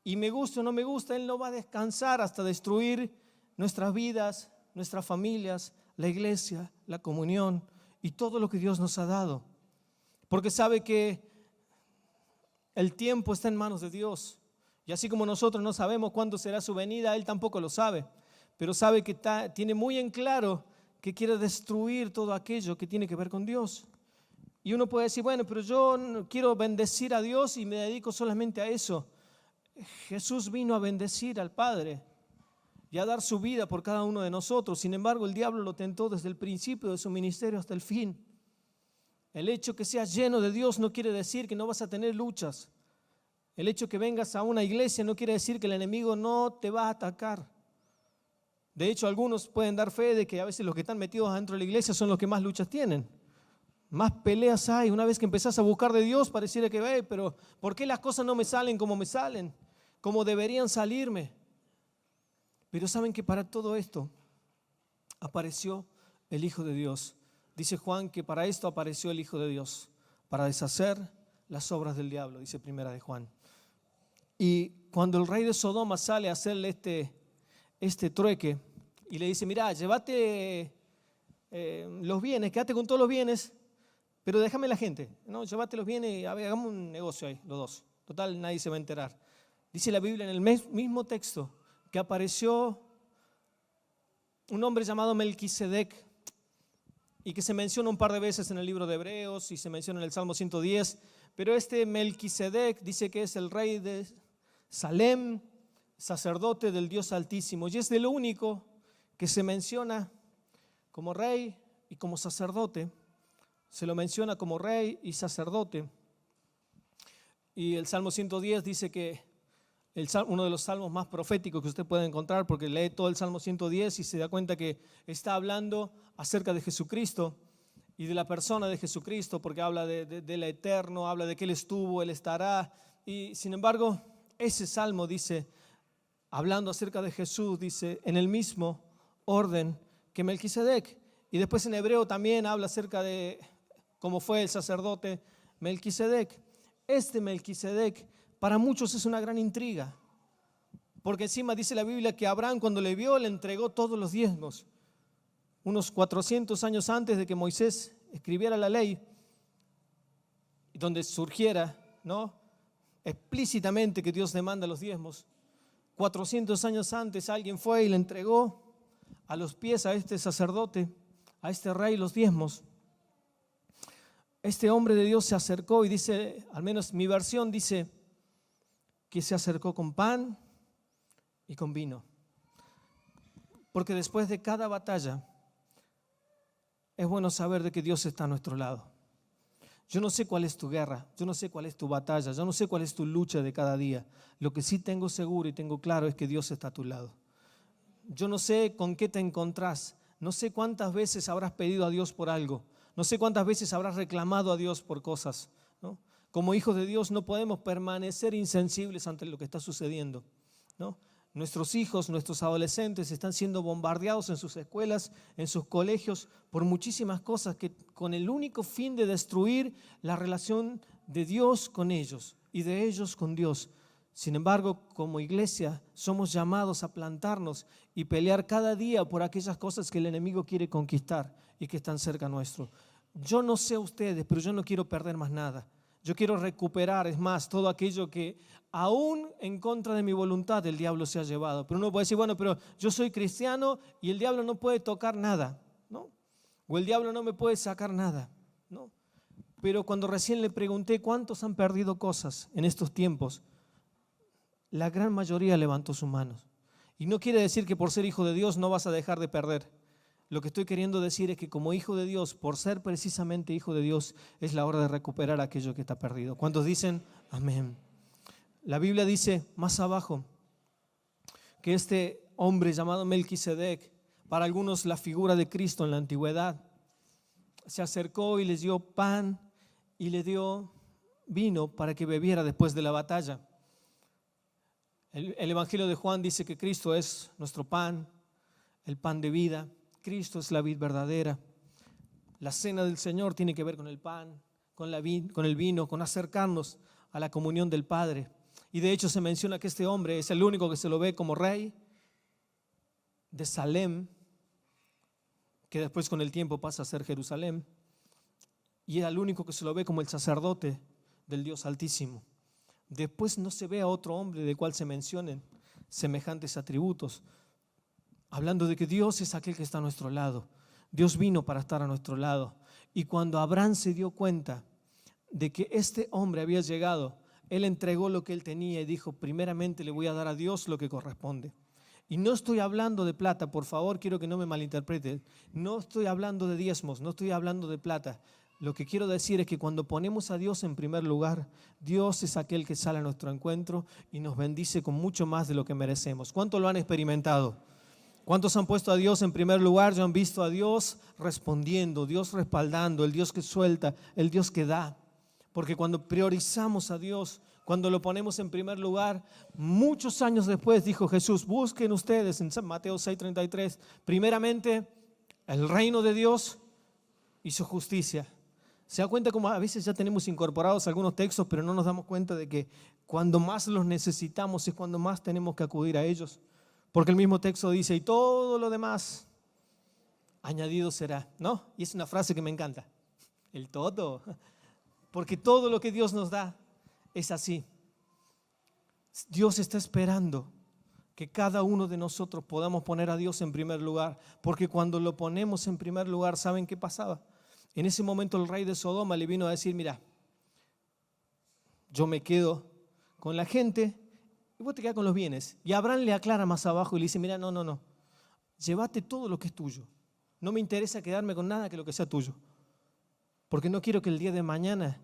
Y me gusta o no me gusta, él no va a descansar hasta destruir nuestras vidas, nuestras familias, la iglesia, la comunión y todo lo que Dios nos ha dado. Porque sabe que El tiempo está en manos de Dios. Y así como nosotros no sabemos cuándo será su venida, Él tampoco lo sabe. Pero sabe que tiene muy en claro que quiere destruir todo aquello que tiene que ver con Dios. Y uno puede decir, bueno, pero yo no quiero bendecir a Dios y me dedico solamente a eso. Jesús vino a bendecir al Padre y a dar su vida por cada uno de nosotros. Sin embargo, el diablo lo tentó desde el principio de su ministerio hasta el fin. El hecho que seas lleno de Dios no quiere decir que no vas a tener luchas. El hecho que vengas a una iglesia no quiere decir que el enemigo no te va a atacar. De hecho, algunos pueden dar fe de que a veces los que están metidos dentro de la iglesia son los que más luchas tienen. Más peleas hay. Una vez que empezás a buscar de Dios, pareciera que pero ¿por qué las cosas no me salen como me salen? Como deberían salirme. Pero saben que para todo esto apareció el Hijo de Dios. Dice Juan que para esto apareció el Hijo de Dios, para deshacer las obras del diablo, dice Primera de Juan. Y cuando el rey de Sodoma sale a hacerle este trueque y le dice, mira, llévate los bienes, quédate con todos los bienes, pero déjame la gente, ¿no? Llévate los bienes y hagamos un negocio ahí, los dos. Total, nadie se va a enterar. Dice la Biblia en el mismo texto que apareció un hombre llamado Melquisedec y que se menciona un par de veces en el libro de Hebreos y se menciona en el Salmo 110, pero este Melquisedec dice que es el rey de Salem, sacerdote del Dios Altísimo, y es de lo único que se menciona como rey y como sacerdote. Se lo menciona como rey y sacerdote. Y el Salmo 110 dice que uno de los salmos más proféticos que usted puede encontrar, porque lee todo el Salmo 110 y se da cuenta que está hablando acerca de Jesucristo y de la persona de Jesucristo, porque habla del eterno, habla de que Él estuvo, Él estará. Y sin embargo, ese salmo dice, hablando acerca de Jesús, dice, en el mismo orden que Melquisedec. Y después en hebreo también habla acerca de cómo fue el sacerdote Melquisedec. Este Melquisedec para muchos es una gran intriga, porque encima dice la Biblia que Abraham cuando le vio le entregó todos los diezmos. Unos 400 años antes de que Moisés escribiera la ley, donde surgiera, ¿no?, explícitamente que Dios demanda los diezmos. 400 años antes alguien fue y le entregó a los pies a este sacerdote, a este rey, los diezmos. Este hombre de Dios se acercó y dice, al menos mi versión dice, que se acercó con pan y con vino. Porque después de cada batalla es bueno saber de que Dios está a nuestro lado. Yo no sé cuál es tu guerra, yo no sé cuál es tu batalla, yo no sé cuál es tu lucha de cada día. Lo que sí tengo seguro y tengo claro es que Dios está a tu lado. Yo no sé con qué te encontrás, no sé cuántas veces habrás pedido a Dios por algo, no sé cuántas veces habrás reclamado a Dios por cosas, ¿no? Como hijos de Dios no podemos permanecer insensibles ante lo que está sucediendo, ¿no? Nuestros hijos, nuestros adolescentes están siendo bombardeados en sus escuelas, en sus colegios, por muchísimas cosas que con el único fin de destruir la relación de Dios con ellos y de ellos con Dios. Sin embargo, como iglesia somos llamados a plantarnos y pelear cada día por aquellas cosas que el enemigo quiere conquistar y que están cerca nuestro. Yo no sé ustedes, pero yo no quiero perder más nada. Yo quiero recuperar, es más, todo aquello que aún en contra de mi voluntad el diablo se ha llevado. Pero uno puede decir, bueno, pero yo soy cristiano y el diablo no puede tocar nada, ¿no? O el diablo no me puede sacar nada, ¿no? Pero cuando recién le pregunté cuántos han perdido cosas en estos tiempos, la gran mayoría levantó sus manos. Y no quiere decir que por ser hijo de Dios no vas a dejar de perder. Lo que estoy queriendo decir es que como hijo de Dios, por ser precisamente hijo de Dios, es la hora de recuperar aquello que está perdido. ¿Cuántos dicen amén? La Biblia dice más abajo que este hombre llamado Melquisedec, para algunos la figura de Cristo en la antigüedad, se acercó y les dio pan y le dio vino para que bebiera después de la batalla. El Evangelio de Juan dice que Cristo es nuestro pan, el pan de vida. Cristo es la vid verdadera. La cena del Señor tiene que ver con el pan, con el vino, con acercarnos a la comunión del Padre. Y de hecho se menciona que este hombre es el único que se lo ve como rey de Salem, que después con el tiempo pasa a ser Jerusalén, y era el único que se lo ve como el sacerdote del Dios Altísimo. Después no se ve a otro hombre del cual se mencionen semejantes atributos, hablando de que Dios es aquel que está a nuestro lado. Dios vino para estar a nuestro lado. Y cuando Abraham se dio cuenta de que este hombre había llegado, él entregó lo que él tenía y dijo: primeramente le voy a dar a Dios lo que corresponde. Y no estoy hablando de plata, por favor, quiero que no me malinterpreten. No estoy hablando de diezmos, no estoy hablando de plata. Lo que quiero decir es que cuando ponemos a Dios en primer lugar, Dios es aquel que sale a nuestro encuentro y nos bendice con mucho más de lo que merecemos. ¿Cuántos lo han experimentado? ¿Cuántos han puesto a Dios en primer lugar? Ya han visto a Dios respondiendo, Dios respaldando, el Dios que suelta, el Dios que da. Porque cuando priorizamos a Dios, cuando lo ponemos en primer lugar, muchos años después dijo Jesús: busquen ustedes en Mateo 6:33, primeramente el reino de Dios y su justicia. ¿Se da cuenta cómo a veces ya tenemos incorporados algunos textos, pero no nos damos cuenta de que cuando más los necesitamos es cuando más tenemos que acudir a ellos? Porque el mismo texto dice: y todo lo demás añadido será, ¿no? Y es una frase que me encanta, el todo, porque todo lo que Dios nos da es así. Dios está esperando que cada uno de nosotros podamos poner a Dios en primer lugar, porque cuando lo ponemos en primer lugar, ¿saben qué pasaba? En ese momento el rey de Sodoma le vino a decir: mira, yo me quedo con la gente y vos te quedás con los bienes. Y Abraham le aclara más abajo y le dice: mira, no, llévate todo lo que es tuyo. No me interesa quedarme con nada que lo que sea tuyo, porque no quiero que el día de mañana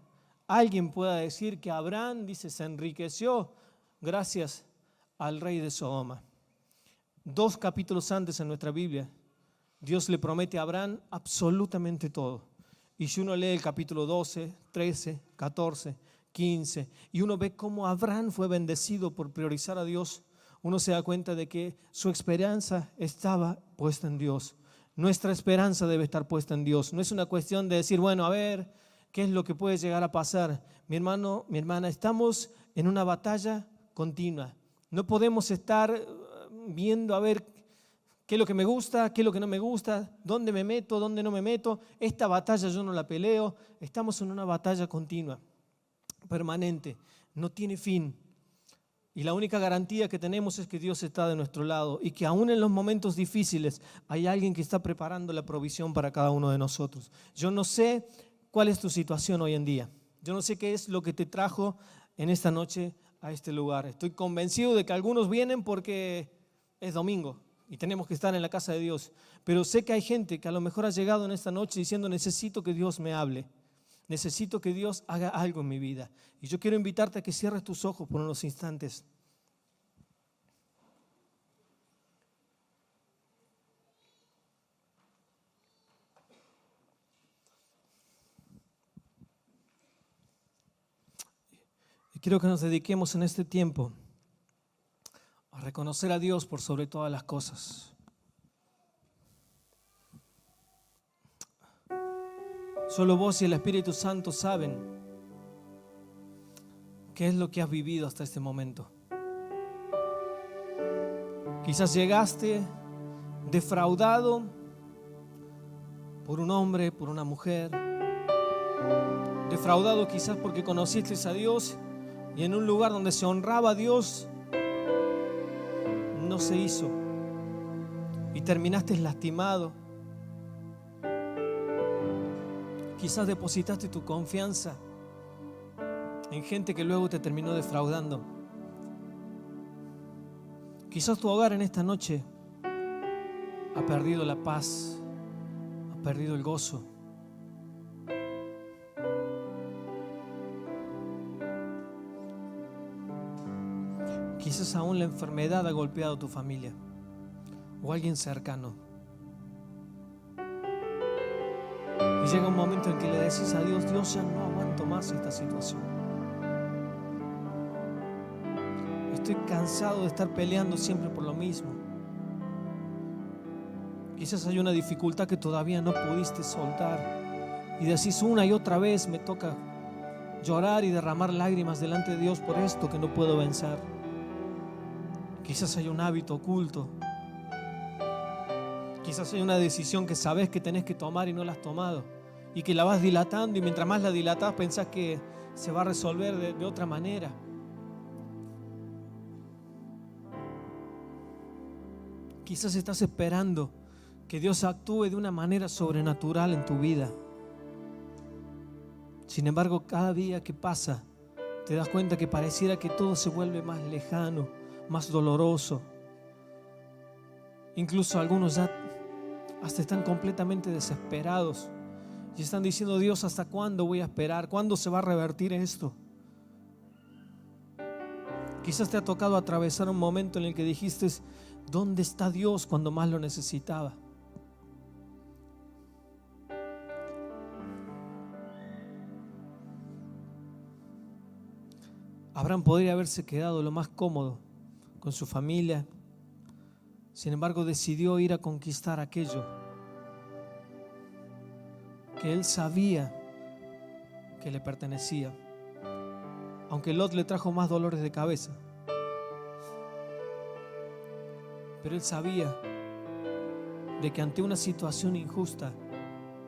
alguien pueda decir que Abraham, dice, se enriqueció gracias al rey de Sodoma. 2 capítulos antes en nuestra Biblia, Dios le promete a Abraham absolutamente todo. Y si uno lee el capítulo 12, 13, 14, 15, y uno ve cómo Abraham fue bendecido por priorizar a Dios, uno se da cuenta de que su esperanza estaba puesta en Dios. Nuestra esperanza debe estar puesta en Dios. No es una cuestión de decir: bueno, a ver, ¿qué es lo que puede llegar a pasar? Mi hermano, mi hermana, estamos en una batalla continua. No podemos estar viendo a ver qué es lo que me gusta, qué es lo que no me gusta, dónde me meto, dónde no me meto. Esta batalla yo no la peleo. Estamos en una batalla continua, permanente, no tiene fin. Y la única garantía que tenemos es que Dios está de nuestro lado y que aún en los momentos difíciles hay alguien que está preparando la provisión para cada uno de nosotros. Yo no sé cuál es tu situación hoy en día. Yo no sé qué es lo que te trajo en esta noche a este lugar. Estoy convencido de que algunos vienen porque es domingo y tenemos que estar en la casa de Dios. Pero sé que hay gente que a lo mejor ha llegado en esta noche diciendo: necesito que Dios me hable. Necesito que Dios haga algo en mi vida. Y yo quiero invitarte a que cierres tus ojos por unos instantes. Y quiero que nos dediquemos en este tiempo a reconocer a Dios por sobre todas las cosas. Solo vos y el Espíritu Santo saben qué es lo que has vivido hasta este momento. Quizás llegaste defraudado por un hombre, por una mujer. Defraudado quizás porque conociste a Dios y en un lugar donde se honraba a Dios no se hizo. Y terminaste lastimado. Quizás depositaste tu confianza en gente que luego te terminó defraudando. Quizás tu hogar en esta noche ha perdido la paz, ha perdido el gozo. Quizás aún la enfermedad ha golpeado a tu familia o a alguien cercano. Y llega un momento en que le decís a Dios: Dios, ya no aguanto más esta situación. Estoy cansado de estar peleando siempre por lo mismo. Quizás hay una dificultad que todavía no pudiste soltar y decís una y otra vez: me toca llorar y derramar lágrimas delante de Dios por esto que no puedo vencer. Quizás hay un hábito oculto. Quizás hay una decisión que sabes que tenés que tomar y no la has tomado y que la vas dilatando, y mientras más la dilatás pensás que se va a resolver de otra manera. Quizás estás esperando que Dios actúe de una manera sobrenatural en tu vida. Sin embargo, cada día que pasa, te das cuenta que pareciera que todo se vuelve más lejano, más doloroso. Incluso algunos ya hasta están completamente desesperados y están diciendo: Dios, ¿hasta cuándo voy a esperar? ¿Cuándo se va a revertir esto? Quizás te ha tocado atravesar un momento en el que dijiste: ¿dónde está Dios cuando más lo necesitaba? Abraham podría haberse quedado lo más cómodo con su familia. Sin embargo, decidió ir a conquistar aquello que él sabía que le pertenecía, aunque Lot le trajo más dolores de cabeza. Pero él sabía de que ante una situación injusta,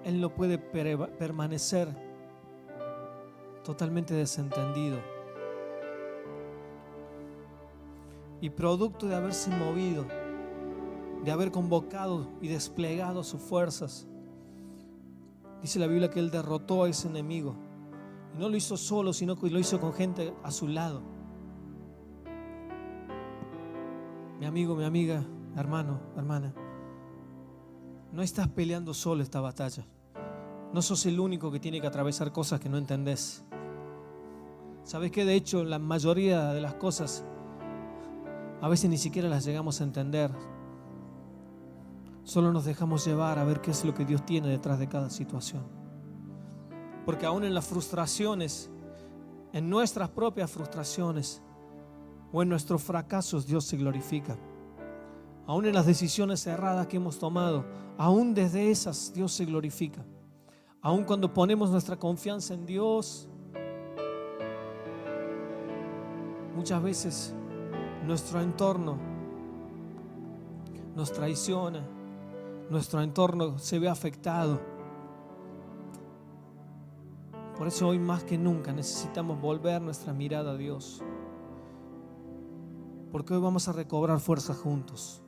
él no puede permanecer totalmente desentendido. Y producto de haberse movido, de haber convocado y desplegado sus fuerzas, dice la Biblia que él derrotó a ese enemigo. Y no lo hizo solo, sino que lo hizo con gente a su lado. Mi amigo, mi amiga, hermano, hermana, no estás peleando solo esta batalla. No sos el único que tiene que atravesar cosas que no entendés. ¿Sabes qué? De hecho, la mayoría de las cosas a veces ni siquiera las llegamos a entender. Solo nos dejamos llevar a ver qué es lo que Dios tiene detrás de cada situación. Porque aún en las frustraciones, en nuestras propias frustraciones o en nuestros fracasos, Dios se glorifica. Aún en las decisiones erradas que hemos tomado, aún desde esas Dios se glorifica. Aún cuando ponemos nuestra confianza en Dios, muchas veces nuestro entorno nos traiciona, nuestro entorno se ve afectado. Por eso hoy más que nunca necesitamos volver nuestra mirada a Dios, porque hoy vamos a recobrar fuerza juntos.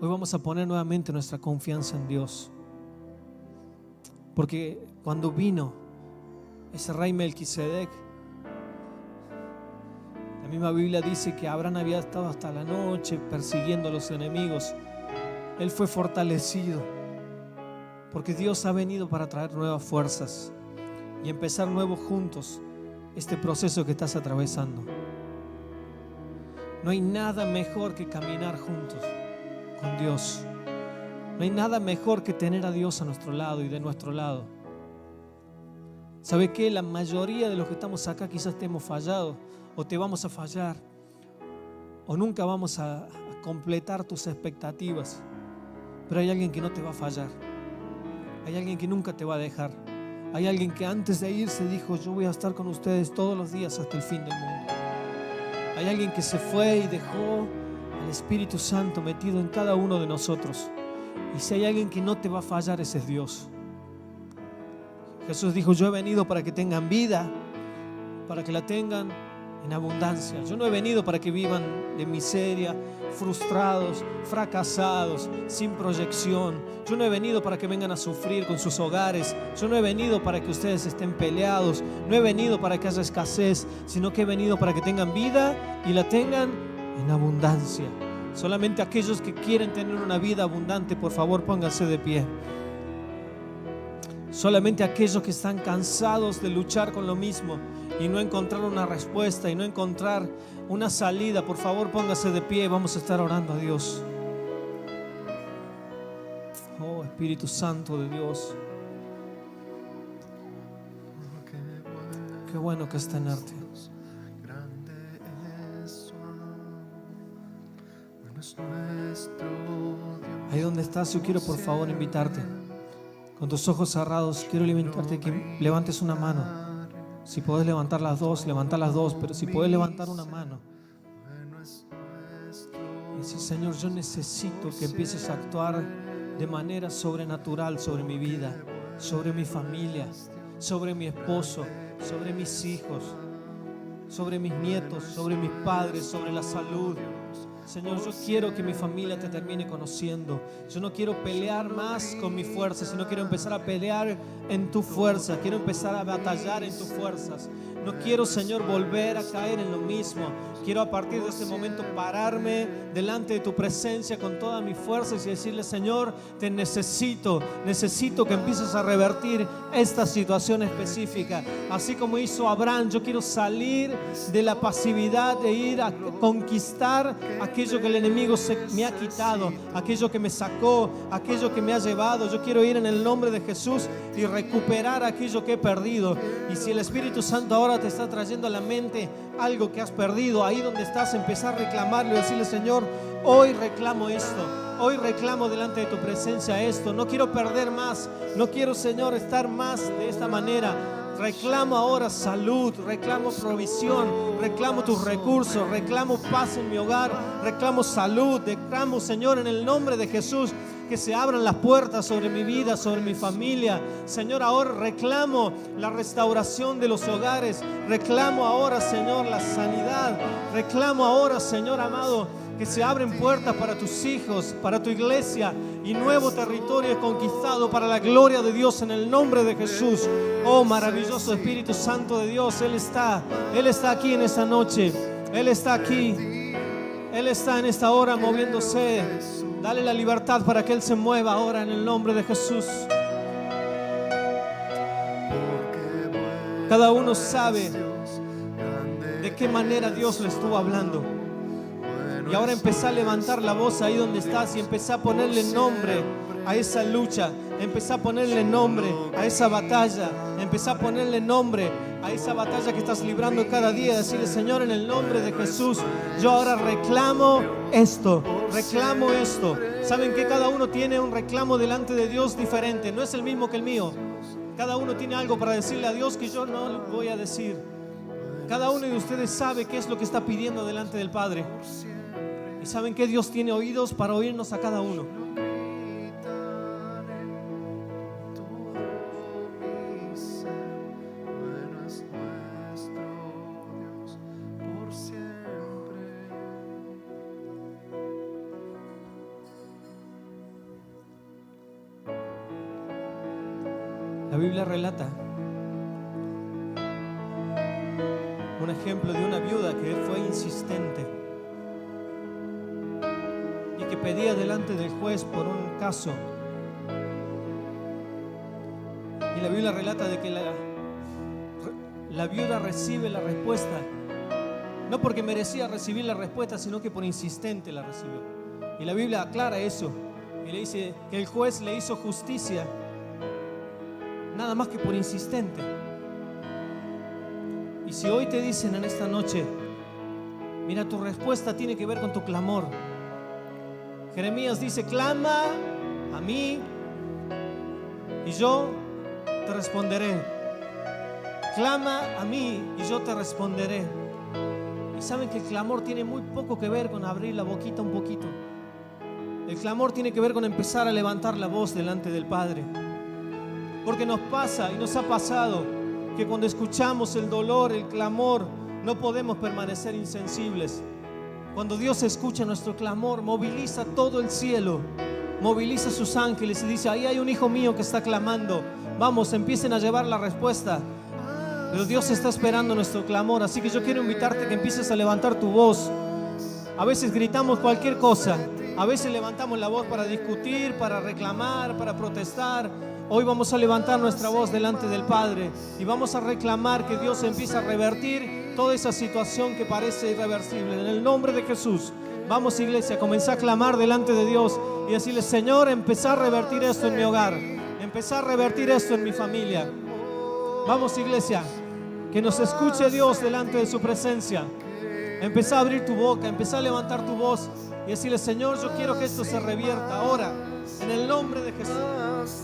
Hoy vamos a poner nuevamente nuestra confianza en Dios, porque cuando vino ese rey Melquisedec, la misma Biblia dice que Abraham había estado hasta la noche persiguiendo a los enemigos. Él fue fortalecido porque Dios ha venido para traer nuevas fuerzas y empezar nuevos juntos este proceso que estás atravesando. No hay nada mejor que caminar juntos con Dios. No hay nada mejor que tener a Dios a nuestro lado y de nuestro lado. ¿Sabe qué? La mayoría de los que estamos acá quizás te hemos fallado o te vamos a fallar o nunca vamos a completar tus expectativas. Pero hay alguien que no te va a fallar. Hay alguien que nunca te va a dejar. Hay alguien que antes de irse dijo: yo voy a estar con ustedes todos los días hasta el fin del mundo. Hay alguien que se fue y dejó al Espíritu Santo metido en cada uno de nosotros. Y si hay alguien que no te va a fallar, ese es Dios. Jesús dijo: yo he venido para que tengan vida, para que la tengan en abundancia. Yo no he venido para que vivan de miseria, frustrados, fracasados, sin proyección. Yo no he venido para que vengan a sufrir con sus hogares. Yo no he venido para que ustedes estén peleados. No he venido para que haya escasez, sino que he venido para que tengan vida y la tengan en abundancia. Solamente aquellos que quieren tener una vida abundante, por favor, pónganse de pie. Solamente aquellos que están cansados de luchar con lo mismo y no encontrar una respuesta y no encontrar una salida, por favor, póngase de pie y vamos a estar orando a Dios. Oh, Espíritu Santo de Dios, qué bueno que es tenerte. Ahí donde estás, yo quiero por favor invitarte. Con tus ojos cerrados, quiero invitarte que levantes una mano. Si podés levantar las dos, levanta las dos, pero si podés levantar una mano y decir: Señor, yo necesito que empieces a actuar de manera sobrenatural sobre mi vida, sobre mi familia, sobre mi esposo, sobre mis hijos, sobre mis nietos, sobre mis padres, sobre la salud, Señor, yo quiero que mi familia te termine conociendo. Yo no quiero pelear más con mi fuerza, sino quiero empezar a pelear en tu fuerza. Quiero empezar a batallar en tus fuerzas. No quiero, Señor, volver a caer en lo mismo. Quiero a partir de este momento pararme delante de tu presencia con todas mis fuerzas y decirle: Señor, te necesito. Necesito que empieces a revertir esta situación específica. Así como hizo Abraham, yo quiero salir de la pasividad de ir a conquistar aquello que el enemigo me ha quitado, aquello que me sacó, aquello que me ha llevado. Yo quiero ir en el nombre de Jesús y recuperar aquello que he perdido. Y si el Espíritu Santo ahora te está trayendo a la mente algo que has perdido, ahí donde estás, empezar a reclamarlo y decirle: Señor, hoy reclamo esto. Hoy reclamo delante de tu presencia esto. No quiero perder más. No quiero, Señor, estar más de esta manera. Reclamo ahora salud, reclamo provisión, reclamo tus recursos, reclamo paz en mi hogar, reclamo salud, reclamo, Señor, en el nombre de Jesús, que se abran las puertas sobre mi vida, sobre mi familia. Señor, ahora reclamo la restauración de los hogares, reclamo ahora, Señor, la sanidad, reclamo ahora, Señor amado, que se abren puertas para tus hijos, para tu iglesia, y nuevo territorio conquistado para la gloria de Dios en el nombre de Jesús. Oh, maravilloso Espíritu Santo de Dios, Él está aquí en esta noche, Él está aquí, Él está en esta hora moviéndose. Dale la libertad para que Él se mueva ahora en el nombre de Jesús. Cada uno sabe de qué manera Dios le estuvo hablando. Y ahora empezá a levantar la voz ahí donde estás y empezá a ponerle nombre a esa lucha. Empezá a ponerle nombre a esa batalla. Empezá a ponerle nombre a esa batalla que estás librando cada día. Decirle: Señor, en el nombre de Jesús, yo ahora reclamo esto. Reclamo esto. Saben que cada uno tiene un reclamo delante de Dios diferente. No es el mismo que el mío. Cada uno tiene algo para decirle a Dios que yo no voy a decir. Cada uno de ustedes sabe qué es lo que está pidiendo delante del Padre. Y saben que Dios tiene oídos para oírnos a cada uno. La Biblia relata un ejemplo de una viuda que fue insistente y que pedía delante del juez por un caso. Y la Biblia relata de que la viuda recibe la respuesta, no porque merecía recibir la respuesta, sino que por insistente la recibió. Y la Biblia aclara eso y le dice que el juez le hizo justicia nada más que por insistente. Y si hoy te dicen en esta noche: mira, tu respuesta tiene que ver con tu clamor. Jeremías dice: clama a mí y yo te responderé. Clama a mí y yo te responderé. Y saben que el clamor tiene muy poco que ver con abrir la boquita un poquito. El clamor tiene que ver con empezar a levantar la voz delante del Padre. Porque nos pasa y nos ha pasado que cuando escuchamos el dolor, el clamor, no podemos permanecer insensibles. Cuando Dios escucha nuestro clamor, moviliza todo el cielo, moviliza sus ángeles y dice: ahí hay un hijo mío que está clamando. Vamos, empiecen a llevar la respuesta. Pero Dios está esperando nuestro clamor. Así que yo quiero invitarte a que empieces a levantar tu voz. A veces gritamos cualquier cosa. A veces levantamos la voz para discutir, para reclamar, para protestar. Hoy vamos a levantar nuestra voz delante del Padre y vamos a reclamar que Dios empiece a revertir toda esa situación que parece irreversible. En el nombre de Jesús, vamos, iglesia, comenzá a clamar delante de Dios y decirle: Señor, empezá a revertir esto en mi hogar, empezá a revertir esto en mi familia. Vamos, iglesia, que nos escuche Dios delante de su presencia. Empezá a abrir tu boca, empezá a levantar tu voz y decirle: Señor, yo quiero que esto se revierta ahora, en el nombre de Jesús.